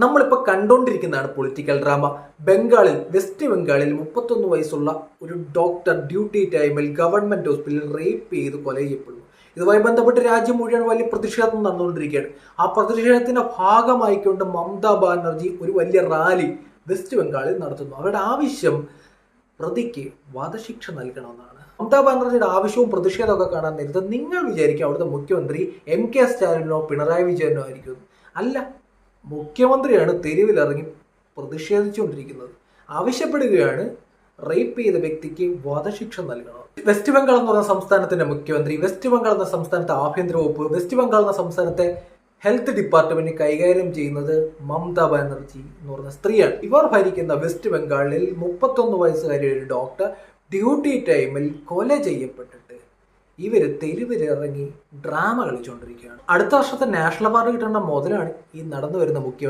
നമ്മളിപ്പോൾ കണ്ടുകൊണ്ടിരിക്കുന്നതാണ് political drama. West ബംഗാളിൽ 31 വയസ്സുള്ള ഒരു ഡോക്ടർ ഡ്യൂട്ടി ടൈമിൽ ഗവൺമെന്റ് ഹോസ്പിറ്റലിൽ റേപ്പ് ചെയ്ത് കൊല ചെയ്യപ്പെടുന്നു. ഇതുമായി ബന്ധപ്പെട്ട് രാജ്യം മുഴുവൻ വലിയ പ്രതിഷേധം നടന്നുകൊണ്ടിരിക്കുകയാണ്. ആ പ്രതിഷേധത്തിന്റെ ഭാഗമായിക്കൊണ്ട് മമതാ ബാനർജി ഒരു വലിയ റാലി വെസ്റ്റ് ബംഗാളിൽ നടത്തുന്നു. അവരുടെ ആവശ്യം പ്രതിക്ക് വധശിക്ഷ നൽകണമെന്നാണ്. മമതാ ബാനർജിയുടെ ആവശ്യവും പ്രതിഷേധമൊക്കെ കാണാൻ നേരത്തെ നിങ്ങൾ വിചാരിക്കും അവിടുത്തെ മുഖ്യമന്ത്രി MK സ്റ്റാലിനോ പിണറായി വിജയനോ ആയിരിക്കും. അല്ല, മുഖ്യമന്ത്രിയാണ് തെരുവിലിറങ്ങി പ്രതിഷേധിച്ചുകൊണ്ടിരിക്കുന്നത്. ആവശ്യപ്പെടുകയാണ് റേപ്പ് ചെയ്ത വ്യക്തിക്ക് വധശിക്ഷ നൽകണം. വെസ്റ്റ് ബംഗാൾ എന്ന് പറഞ്ഞ സംസ്ഥാനത്തിന്റെ മുഖ്യമന്ത്രി, വെസ്റ്റ് ബംഗാൾ എന്ന സംസ്ഥാനത്തെ ആഭ്യന്തര വകുപ്പ്, വെസ്റ്റ് ബംഗാൾ എന്ന സംസ്ഥാനത്തെ ഹെൽത്ത് ഡിപ്പാർട്ട്മെന്റ് കൈകാര്യം ചെയ്യുന്നത് മമതാ ബാനർജി എന്ന് പറഞ്ഞ സ്ത്രീയാണ്. ഇവർ ഭരിക്കുന്ന വെസ്റ്റ് ബംഗാളിൽ 31 വയസ്സുകാരി ഒരു ഡോക്ടർ ഡ്യൂട്ടി ടൈമിൽ കൊല ചെയ്യപ്പെട്ടിട്ട് ഇവര് തെരുവിലിറങ്ങി ഡ്രാമ കളിച്ചുകൊണ്ടിരിക്കുകയാണ്. അടുത്ത വർഷത്തെ നാഷണൽ അവാർഡ് കിട്ടേണ്ട മുതലാണ് ഈ നടന്നു വരുന്ന മുഖ്യമന്ത്രി.